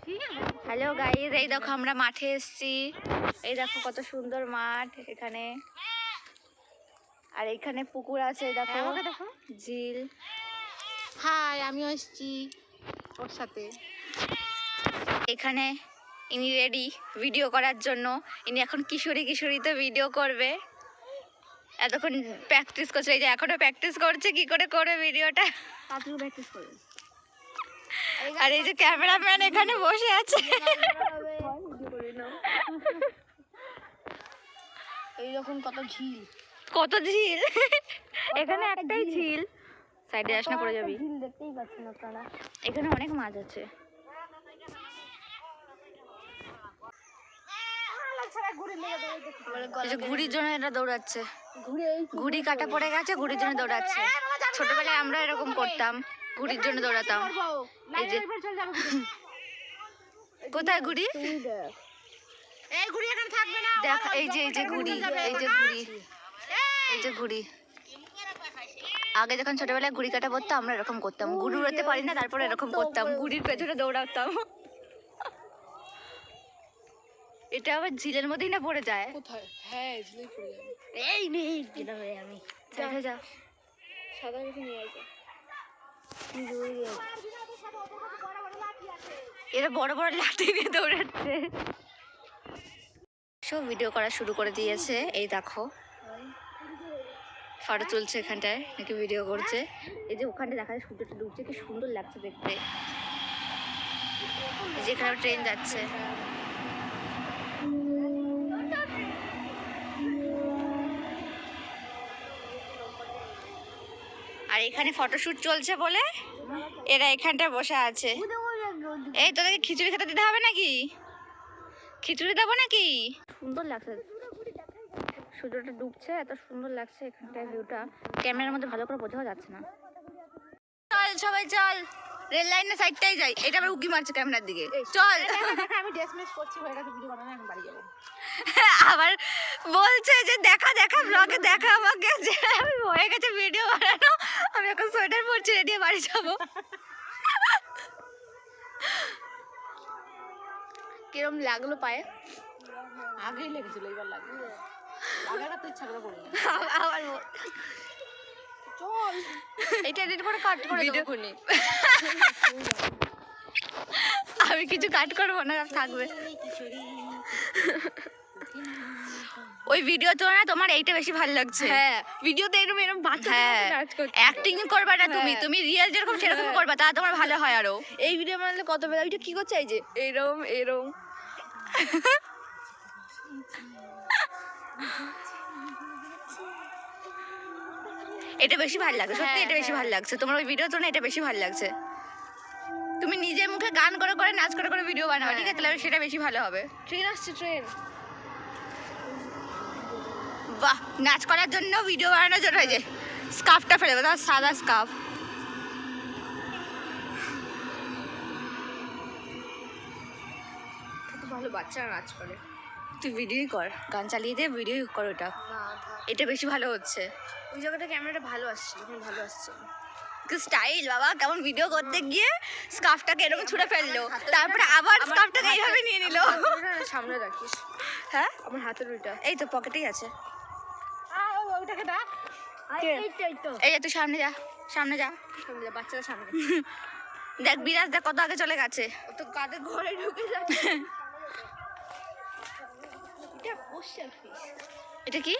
Hello guys, এই দেখো আমরা মাঠে এসেছি। এই দেখো কত সুন্দর মাঠ এখানে, আর এখানে পুকুর আছে। দেখো দেখো ঝিল। হাই, আমিও এসেছি ওর সাথে। এখানে ইনি রেডি ভিডিও করার জন্য। ইনি এখন কিশোরীতে ভিডিও করবে। এতক্ষণ প্র্যাকটিস করছে, এই যে এখনো প্র্যাকটিস করছে কি করে করবে ভিডিওটা। আপনিও প্র্যাকটিস করেন। আর এই যে ক্যামেরাম্যান এখানে বসে আছে। এইরকম কত ঝিল, এখানে একটাই ঝিল। সাইডে আস না, পড়ে যাবি। ঝিল দেখতেই পাচ্ছেন আপনারা। এখানে অনেক মাছ আছে। এই যে ঘুড়ির জন্য এটা দৌড়াচ্ছে। ঘুড়ি কাটা পড়ে গেছে, ঘুড়ির জন্য দৌড়াচ্ছে। ছোটবেলায় আমরা এরকম করতাম, ঘুড়ির জন্য দৌড়াতাম। এই যে কোথায় ঘুড়ি? এই ঘুড়ি এখানে থাকবে না। দেখ, এই যে ঘুড়ি, এই যে ঘুড়ি। আগে যখন ছোটবেলায় ঘুড়ি কাটা পড়তাম আমরা এরকম করতাম। ঘুড়ি উড়াতে পারি না, তারপরে এরকম করতাম, ঘুড়ির পেছনে দৌড়াতাম। এটা আবার ঝিলের মধ্যেই না পড়ে যায়। কোথায়? হ্যাঁ, ঝিলেই পড়ে যাবে। এই নেই যেভাবে আমি যা সাদা কিছু নিয়ে আসবে। এরা বড় বড় লাঠি নিয়ে দৌড়াচ্ছে। সব ভিডিও করা শুরু করে দিয়েছে। এই দেখো ফটো তুলছে, এখানটায় নাকি ভিডিও করছে। এই যে ওখানটা দেখা যায় সূর্যটা ডুবছে, কি সুন্দর লাগছে দেখতে। যেখানে ট্রেন যাচ্ছে। আর এখানে ফটোশুট চলছে বলে এরা এখানটায় বসে আছে। এই তোদেরকে খিচুড়ি খেতে দিতে হবে নাকি? খিচুড়ি দেবো নাকি? সুন্দর লাগছে, সূর্যটা ডুবছে, এত সুন্দর লাগছে এখানটায় ভিউটা। ক্যামেরার মধ্যে ভালো করে বোঝাও যাচ্ছে না। চল সবাই চল, রেল লাইনের সাইডটাই যাই। এটা আবার উকি মারছে ক্যামেরার দিকে। চল। আমি ড্রেস মিস করছি, হয়ে গেছে ভিডিও বানানো, এখন বাড়ি যাবো। আবার বলছে যে দেখা ব্লগে দেখা আমাকে, যে আমি হয়ে গেছে ভিডিও বানানো, আমি এখন সোয়েটার পরছি, রেডি বাড়ি যাবো। কিরম লাগলো পায়ে? আগেই লেগেছিল, এবার লাগবে। লাগাটা তো ইচ্ছা করে করি। আবার চল, এটা এডিট করে কাট করে ভিডিও করি। আমি কিছু কাট করবো না, থাকবে। ওই ভিডিও তো না তোমার এইটা বেশি ভালো লাগছে। হ্যাঁ, ভিডিওতে এরকম বাচ্চা নাচ করছে। অ্যাক্টিং করবা না তুমি রিয়েল যেরকম সেরকম করবা, তা তোমার ভালো হয় আরো। এই ভিডিও বানালে কত বেলা। ওইটা কি করছে? এই যে এরম এটা বেশি ভালো লাগছে, সত্যি এটা বেশি ভালো লাগছে। তোমার ওই ভিডিও তো না এটা বেশি ভালো লাগছে। তুমি নিজের মুখে গান করে করে নাচ করে করে ভিডিও বানাবে, ঠিক আছে? তাহলে সেটা বেশি ভালো হবে। ট্রেন আসছে, ট্রেন। বাহ, নাচ করার জন্য ভিডিও বানানোর জন্য এই যে স্কার্ফটা ফেলে দেবো, তার সাদা স্কার্ফ। কত ভালো বাচ্চারা নাচ করে। তুই ভিডিওই কর, গান চালিয়ে দে, ভিডিওই কর। ওটা এটা বেশি ভালো হচ্ছে। ওই জায়গাটা ক্যামেরাটা ভালো আসছে, ভালো আসছে। স্টাইল বাবা, কেমন ভিডিও করতে গিয়ে স্কার্ফটাকে এরকম ছুঁড়ে ফেললো, তারপরে আবার স্কার্ফটাকে এইভাবে নিয়ে নিল। সামনে রাখিস। হ্যাঁ, আমার হাতের ওইটা এই তো পকেটেই আছে। ওইটাকে ডাক। এই যে তুই সামনে যা, সামনে যা, বাচ্চারা সামনে। দেখ বিরাজ দেখ কত আগে চলে গেছে। ও তো কাদের ঘরে ঢুকে যাচ্ছে। এটা পোস্ট অফিস। এটা কি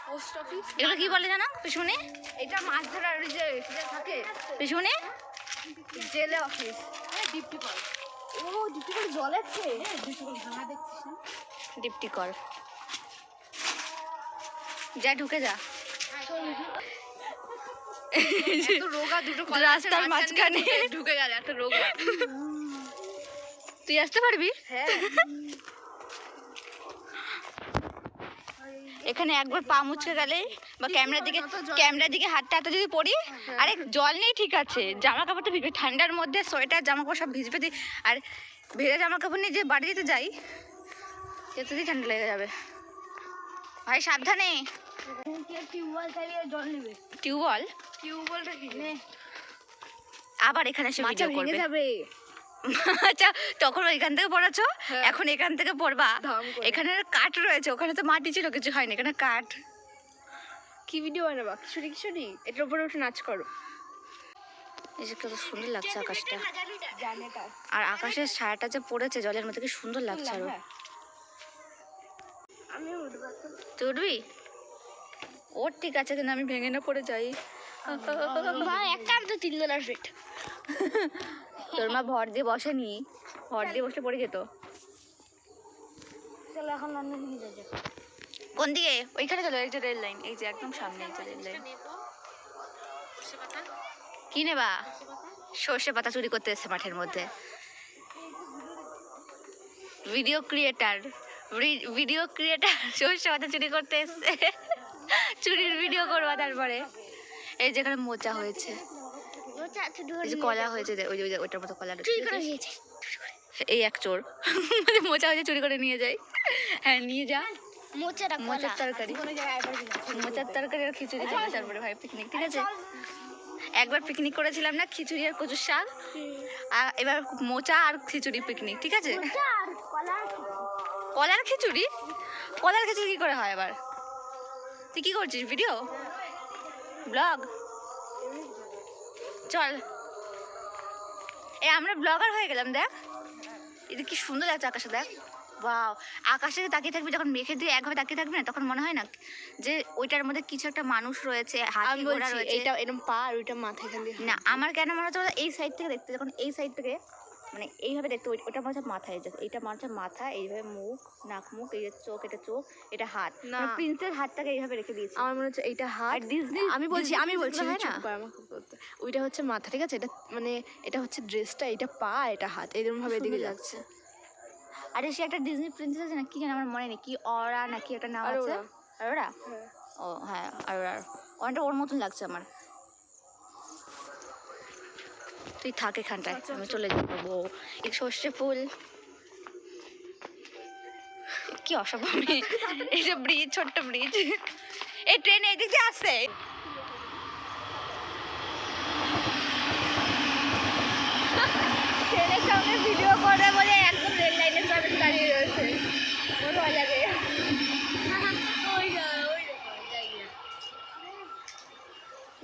পোস্ট অফিস? এগুলো কি বলে জানো পিছনে? এটা মাছ ধরার যে থাকে পিছনে জেলে অফিস। ডিপটি কল। ও, ডিপটি কল জল আছে। ডিপটি কল ভাঙা দেখছিস না? ডিপটি কর, যা ঢুকে যা। এত রোগা দুটো কল রাস্তার মাঝখানে ঢুকে গেল, এত রোগা। তুই আসতে পারবি? হ্যাঁ। এখানে একবার পা মুচকে গেলে বা ক্যামেরার দিকে হাতটা এত যদি পড়ি, আরে জল নেই ঠিক আছে, জামা কাপড় তো ভিজবে, ঠান্ডার মধ্যে সোয়েটার জামা কাপড় সব ভিজবে। আর ভেজা জামা কাপড় নিয়ে যে বাড়ি যেতে যাই, যেতেই ঠান্ডা লেগে যাবে। ভাই সাবধানে। টিউবওয়েল চালিয়ে জল নেবে। টিউবওয়েলটা কি? আবার এখানে এসে ভিডিও করবে। যাবে। আচ্ছা, তখন ওইখান থেকে পড়েছো, হ্যাঁ। এখন এখান থেকে পড়বা। ধাম করে। এখানে কাঠ রয়েছে, ওখানে তো মাটি ছিল, কিছু হয়নি, এখানে কাঠ। কি ভিডিও বানাবা? খিচুড়ি খিচুড়ি এটার উপরে উঠে নাচ করো। এই যে কত সুন্দর লাগছে আকাশটা, জানেটা আর আকাশের ছায়াটা যে পড়েছে জলের মধ্যে, কি সুন্দর লাগছে আরো। আমি উঠবো। তুই উঠবি? ওর ঠিক আছে, কিন্তু আমি ভেঙে না পড়ে যাই। ভাই একান্ত 3 জনের ফিট। তোর মা ভর দিয়ে বসেনি, ভর দিয়ে বসলে পড়ে যেত। চলো এখন অন্য দিকে যাই। কোন দিকে? ওইখানে চলো, এই যে রেল লাইন, এই যে একদম সামনে এই যে রেল লাইন। কি নেবা? সর্ষে পাতা চুরি করতে এসছে মাঠের মধ্যে। ভিডিও ক্রিয়েটার, সর্ষে পাতা চুরি করতে এসছে, চুরির ভিডিও করবা। তারপরে এই যেখানে মোচা হয়েছে, এই যে কলা হয়েছে, ওই যে ওইটার মতো কলা রয়েছে। এই এক চোর মানে মোচা হয়েছে, চুরি করে নিয়ে যায়। হ্যাঁ নিয়ে যা। মোচার তরকারি, মোচার তরকারি আর খিচুড়ি খাবে তারপরে ভাই পিকনিক, ঠিক আছে? একবার পিকনিক করেছিলাম না, খিচুড়ি আর কচুর শাক, আর এবার মোচা আর খিচুড়ি পিকনিক, ঠিক আছে? কলার খিচুড়ি? কলার খিচুড়ি কি করে হয় আবার? তুই কি করছিস, ভিডিও ব্লগ? চল, আমরা ব্লগার হয়ে গেলাম। দেখ এটা কি সুন্দর লাগছে আকাশে, দেখ। বাও, আকাশে তাকিয়ে থাকবি, যখন মেঘের দিয়ে একভাবে তাকিয়ে থাকবি না, তখন মনে হয় না যে ওইটার মধ্যে কিছু একটা মানুষ রয়েছে, হাতি ঘোড়া রয়েছে। এটা এরকম পা আর ওইটা মাথা এখান দিয়ে। না, আমার কেন মনে হচ্ছে এই সাইড থেকে দেখতে, যখন এই সাইড থেকে মানে এইভাবে দেখতে, ওটা মনে হচ্ছে মাথায়, এইটা মনে হচ্ছে মাথা, এইভাবে মুখ, নাক মুখ, এই যে চোখ, এটা চোখ, এটা হাত। না, প্রিন্সের হাতটাকে এইভাবে রেখে দিয়েছে। আমার মনে হচ্ছে এইটা হাত। আর ডিজনি, আমি বলছি হয় না, ওইটা হচ্ছে মাথা, ঠিক আছে? এটা মানে এটা হচ্ছে ড্রেসটা, এটা পা, এটা হাত, এরকম ভাবে এদিকে যাচ্ছে। আরে সে একটা ডিজনি প্রিন্সেস আছে না, কি যেন আমার মনে নেই, কি অরা নাকি একটা নাম আছে। অরোরা? ও হ্যাঁ, অরোরা। অনেকটা ওর মতন লাগছে আমার। তুই থাক এখানটায়, আমি চলে যাবো। এই সর্ষে ফুল, কি অসম্ভব। এই যে ব্রিজ, ছোট্ট ব্রিজ, এই ট্রেন এদিক দিয়ে আসছে। ট্রেনের সামনে ভিডিও করে বলে একদম রেল লাইনের সামনে দাঁড়িয়ে রয়েছে, ওর ভয় লাগে।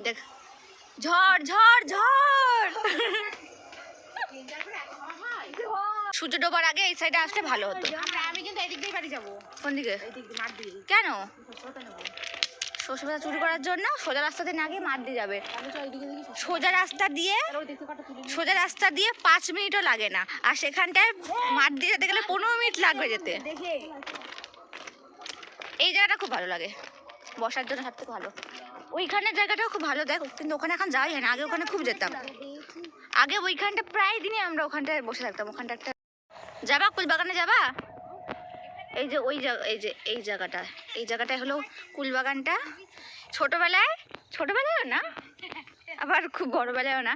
দেখ, ঝড় ঝড় ঝড়। সূর্য ডোবার আগে এই সাইডে আসলে ভালো হতো। আমি কিন্তু এদিক দিয়ে বাড়ি যাবো। কোন দিকে? এদিক দিয়ে মাঠ দিয়ে। কেন? সর্ষে পাতা চুরি করার জন্য সোজা রাস্তা দিয়ে না গিয়ে মাঠ দিয়ে যাবে। সোজা রাস্তা দিয়ে, সোজা রাস্তা দিয়ে 5 মিনিটও লাগে না, আর সেখানটায় মাঠ দিয়ে যেতে গেলে 15 মিনিট লাগবে যেতে। এই জায়গাটা খুব ভালো লাগে, বসার জন্য সব থেকে ভালো। ওইখানের জায়গাটাও খুব ভালো, দেখ, কিন্তু ওখানে এখন যাওয়াই হয় না, আগে ওখানে খুব যেতাম। আগে ওইখানটা প্রায় দিনই আমরা ওখানটায় বসে থাকতাম। ওখানটা একটা যাবা, কুলবাগানে যাবা? এই যে ওই জায়গা, এই জায়গাটায় হলো কুলবাগানটা। ছোটবেলায়ও না, আবার খুব বড়বেলায়ও না,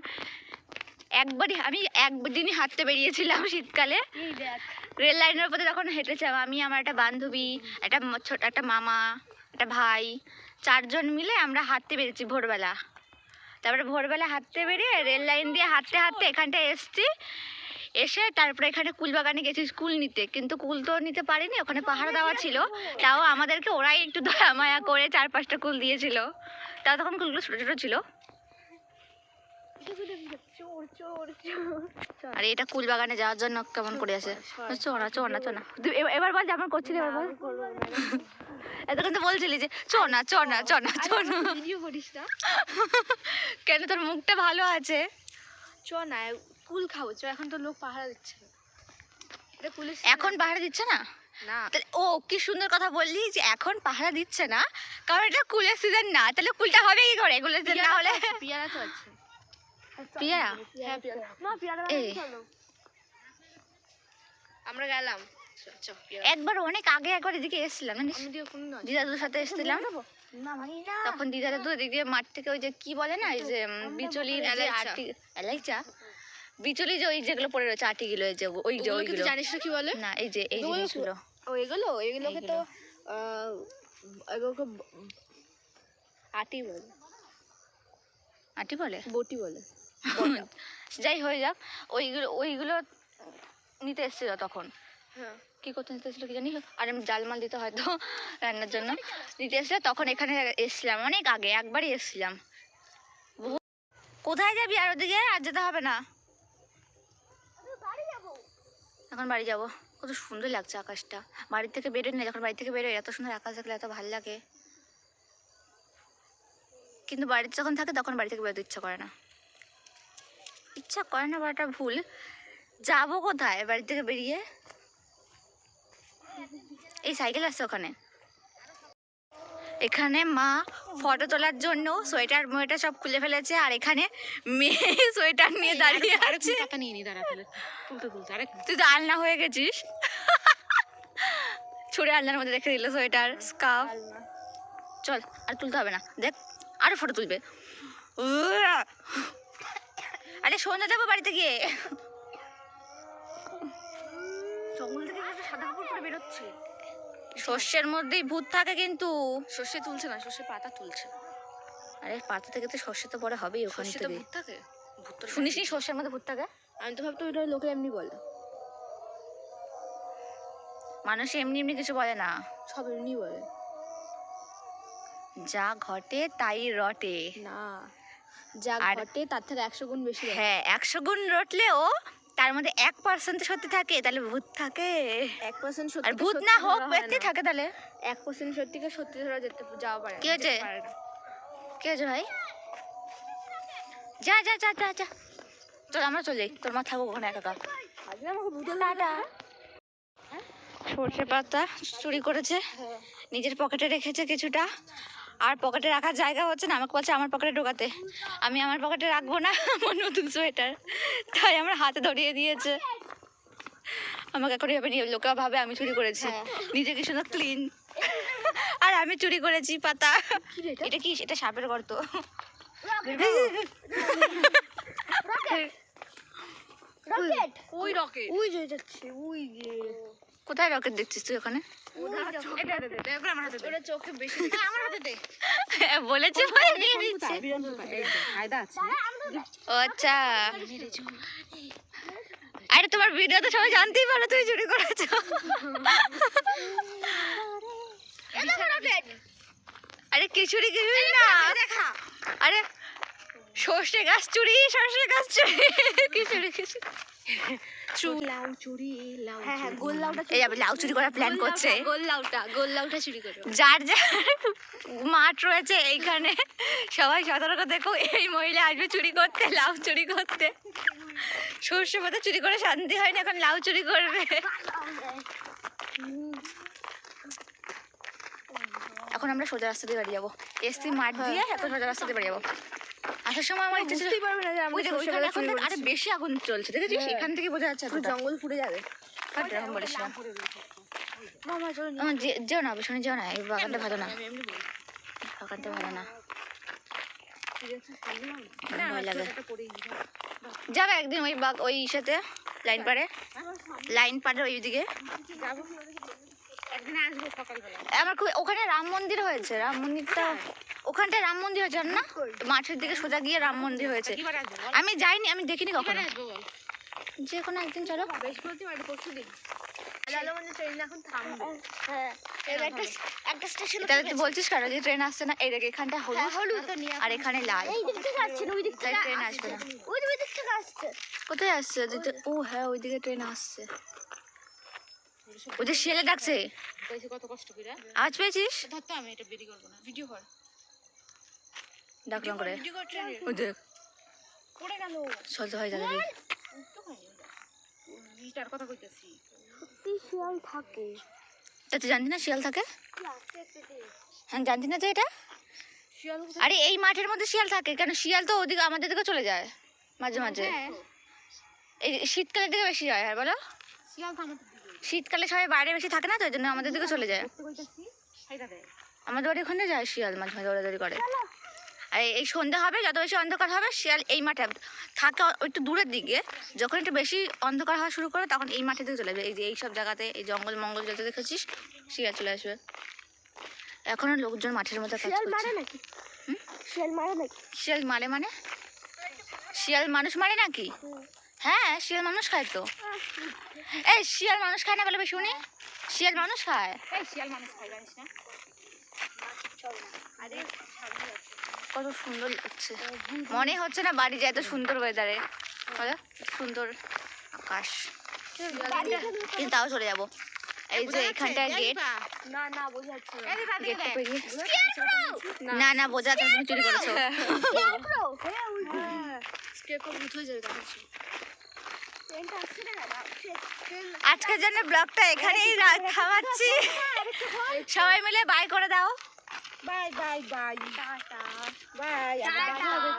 আমি একদিনই হাঁটতে বেরিয়েছিলাম শীতকালে। রেল লাইনের উপরে তখন হেঁটেছিলাম আমি, আমার একটা বান্ধবী, একটা মামা, একটা ভাই, 4 জন মিলে আমরা হাঁটতে বেরিয়েছি ভোরবেলা। তারপরে ভোরবেলা হাঁটতে বেরিয়ে রেল লাইন দিয়ে হাঁটতে হাঁটতে এখানটায় এসছি, এসে তারপরে এখানে কুলবাগানে গেছি কুল নিতে, কিন্তু কুল তো নিতে পারিনি, ওখানে পাহাড় দেওয়া ছিল। তাও আমাদেরকে ওরাই একটু দয়া মায়া করে 4-5টা কুল দিয়েছিল। তাও তখন কুলগুলো ছোটো ছোটো ছিল। আর এটা কুলবাগানে যাওয়ার জন্য কেমন করে আছে, চোনা চোনা চোনা। এবার বল, যেমন করছিলি এবার বল। এতক্ষণ তো বলছিলি যে চোনা চোনা চোনা চোনা। ভিডিও করিস না কেন, তোর মুখটা ভালো আছে। না, কুল খাবো চ, এখন তো লোক পাহারা দিচ্ছে। এখন পাহারা দিচ্ছে না? না, ও কি সুন্দর কথা বললি যে এখন পাহারা দিচ্ছে না, কারণ এটা কুলের সিজন না। তাহলে কুলটা হবে কি করে? কুলের সিজন না হলে পেয়ারা তো আছে। পেয়ারা? হ্যাঁ পেয়ারা। মা পেয়ারা চলো, আমরা গেলাম। একবার অনেক আগে একবার এদিকে এসেছিলাম, দিদাদুর সাথে এসেছিলাম। তখন দিদাদু এদিক দিয়ে মাঠ থেকে ওই যে কি বলে না, এই যে বিচলির যে আটি, এলাইচা বিচলি, যে ওই যেগুলো পড়ে রয়েছে আটিগুলো, এই যে ওইগুলো জানিস না কি বলে? না, এই যে এই জিনিসগুলো, এগুলোকে তো এগুলোকে আটি বলে, আটি বলে, বটি বলে। যাই হয়ে যাক, ওইগুলো নিতে এসেছিল তখন। হ্যাঁ কি করতে নিতে এসেছিল কি জানি, আর আমি জালমাল দিতে হয়তো রান্নার জন্য নিতে এসেছিল তখন। এখানে এসেছিলাম অনেক আগে, একবারই এসেছিলাম। কোথায় যাবি? আর ওদিকে আর যেতে হবে না, এখন বাড়ি যাবো। কত সুন্দর লাগছে আকাশটা, বাড়ি থেকে বেরোই না, যখন বাড়ি থেকে বেরোই এত সুন্দর আকাশ দেখলে এত ভালো লাগে। কিন্তু বাড়িতে যখন থাকে তখন বাড়ি থেকে বেরোতে ইচ্ছা করে না, বলাটা ভুল। যাবো কোথায় বাড়ি থেকে বেরিয়ে? এই সাইকেল আছে ওখানে। এখানে মা ফটো তোলার জন্য সোয়েটার মোয়েটার সব খুলে ফেলেছে, আর এখানে মেয়ে সোয়েটার নিয়ে দাঁড়িয়ে আছে। তুই তো আলনা হয়ে গেছিস, ছুড়ে আলনার মধ্যে রেখে দিল সোয়েটার স্কার্ফ। চল আর তুলতে হবে না, দেখ আরো ফটো তুলবে। আরে সন্ধ্যা যাবো বাড়িতে গিয়ে। জঙ্গল থেকে সাদা কাপড় পরে বেরোচ্ছে। শস্যের মধ্যেই ভূত থাকে, কিন্তু সর্ষে তুলছে না, সর্ষে পাতা তুলছে। আরে পাতা থেকে তো শস্য তো বড় হবেই ওখান সর্ষে তো থেকে। ভূত থাকে, ভূত তো শুনিস নি শস্যের মধ্যে ভূত থাকে? আমি তো ভাবতো ওইটা লোকে এমনি বলে। মানুষ এমনি এমনি কিছু বলে না, সব এমনি বলে। যা ঘটে তাই রটে। না, যা আর ঘটে তার থেকে 100 গুণ বেশি ঘটে। হ্যাঁ, 100 গুণ রটলেও তার মধ্যে 1% সত্যি থাকে, তাহলে ভূত থাকে। 1% সত্যি, আর ভূত না হোক ব্যক্তি থাকে তাহলে 1% সত্যিকে সত্যি ধরা যাওয়া পারে। কি হয়েছে? কি হয়েছে ভাই? যা যা যা যা যা, চল আমরা চলে যাই, তোর মা থাকুক ওখানে একা একা। আজকে আমাকে ভূতের সর্ষে পাতা চুরি করেছে, নিজের পকেটে রেখেছে কিছুটা, আর পকেটে রাখার জায়গা হচ্ছে না, আমাকে বলছে আমার পকেটে ঢোকাতে। আমি আমার পকেটে রাখবো না, আমার নতুন সোয়েটার, তাই আমার হাতে ধরিয়ে দিয়েছে। আমাকে এখন এভাবে নিয়ে লোকেরা ভাবে আমি চুরি করেছি, নিজেকে সুন্দর ক্লিন, আর আমি চুরি করেছি পাতা। এটা কি? এটা সাপের গর্ত। রকেট, ওই রকেট, ওই যে যাচ্ছে, ওই যে। কোথায় রকেট দেখছিস তুই ওখানে? ওটা চোখে বেশি। আমার হাতে দে। বলেছি বলে নিয়ে নিচ্ছে। ও আচ্ছা, আরে তোমার ভিডিও তো সবাই জানতেই পারো তুমি চুরি করেছো। আরে কিছুরি না, আরে সর্ষে গাছ চুরি, সর্ষে গাছ চুরি, খিচুড়ি লাউ চুরি, লাউ। হ্যাঁ হ্যাঁ, গোল লাউটা। এই যাবে লাউ চুরি করার প্ল্যান করছে। গোল লাউটা চুরি করো। যার যার মাঠ রয়েছে এইখানে সবাই সতর্ক দেখো, এই মহিলা আসবে চুরি করতে, লাউ চুরি করতে। সর্ষে পাতা চুরি করে শান্তি হয় না, এখন লাউ চুরি করবে। এখন আমরা সোজা রাস্তা দিয়ে বাড়ি যাবো, এসছি মাঠ দিয়ে, এখন সোজা রাস্তা দিয়ে বাড়ি যাবো। আসার সময় আমার ইচ্ছে ছিল, বুঝতেই পারবে না যে আমরা সর্ষে ওইখানে পাতা এখন চুরি দেখ আরে করেছি। বেশি আগুন চলছে, দেখেছিস? হ্যাঁ। এখান থেকে বোঝা যাচ্ছে পুরো এতটা। জঙ্গল পুড়ে যাবে। আর এরকম বলিস না, আমার যেও না ভীষণ, যেও না, এই বাগানটা ভালো না, বাগানটা ভালো না, ভয় লাগে। যাবে একদিন ওই বাগ, ওই সাথে লাইন পারে ওইদিকে। একদিন আসবো সকালবেলা। আমার খুব ওখানে রাম মন্দির হয়েছে, রাম মন্দিরটা ওখানটায় রাম মন্দির হয়েছে না, মাঠের দিকে সোজা গিয়ে রাম মন্দির হয়েছে। আমি যাইনি, আমি দেখিনি কখনো। যে কোনো একদিন চলো। বৃহস্পতিবার, পরশুদিন। ট্রেন এখন থামবে। একটা স্টেশন। তাহলে তুই বলছিস কেন যে ট্রেন আসছে না? এই দেখ এখানটা হলুদ আর এখানে লাল, তাই ট্রেন আসবে না। কোথায় আসছে? ও হ্যাঁ, ওইদিকে ট্রেন আসছে। ওই যে শিয়ালে ডাকছে, কত কষ্ট করে আওয়াজ পেয়েছিস? ধরতো, আমি এটা বেরি করবো না, ভিডিও কর। ডাকলাম করে, ভিডিও কর ট্রেনের। ওই দেখ পড়ে গেল। চলতে হয় যাবে। ভিটার কথা কইতেছি। শিয়াল থাকে। তা তুই জানতি না শিয়াল থাকে? হ্যাঁ, জানতি না তো এটা? শিয়াল আরে এই মাঠের মধ্যে শিয়াল থাকে কেন? শিয়াল তো ওদিকে আমাদের দিকে চলে যায় মাঝে মাঝে, এই শীতকালের দিকে বেশি যায়। আর বলো, শিয়াল তো আমাদের দিকে। শীতকালে সবাই বাইরে বেশি থাকে না, তো ওই জন্য আমাদের দিকে চলে যায়। কইতাছি খাইটা দে। আমাদের বাড়ি ওখানে যায় শিয়াল, মাঝে মাঝে দৌড়াদৌড়ি করে। আর এই সন্ধ্যা হবে, যত বেশি অন্ধকার হবে শিয়াল এই মাঠে থাকে একটু দূরের দিকে। যখন একটু বেশি অন্ধকার হওয়া শুরু করে তখন এই মাঠের দিকে চলে যাবে। এই যে এইসব জায়গাতে, এই জঙ্গল মঙ্গল যত দেখেছিস শিয়াল চলে আসবে। এখনো লোকজন মাঠের মধ্যে কাজ শিয়াল করছে। মারে নাকি? শিয়াল মারে নাকি? শিয়াল মারে মানে? শিয়াল মানুষ মারে নাকি? হ্যাঁ, শিয়াল মানুষ খায় তো। এই শিয়াল মানুষ খায় না বলে শুনি? শিয়াল মানুষ খায়? এই শিয়াল মানুষ খাই জানিস না? আরে কত সুন্দর লাগছে, মনে হচ্ছে না বাড়ি যায়। এত সুন্দর ওয়েদারে, সুন্দর আকাশ, কিন্তু তাও চলে যাবো। এই যে এখানটায় গেট, না না বোঝা যাচ্ছে না। গেটটা পেরিয়ে না না বোঝা যাচ্ছে না, তুমি চুরি করেছো। স্কেপটা ভূত হয়ে যাবে কাছে। আজকের জন্য ব্লগটা এখানেই খাওয়াচ্ছি। সবাই মিলে বাই করে দাও। Bye bye bye tata bye.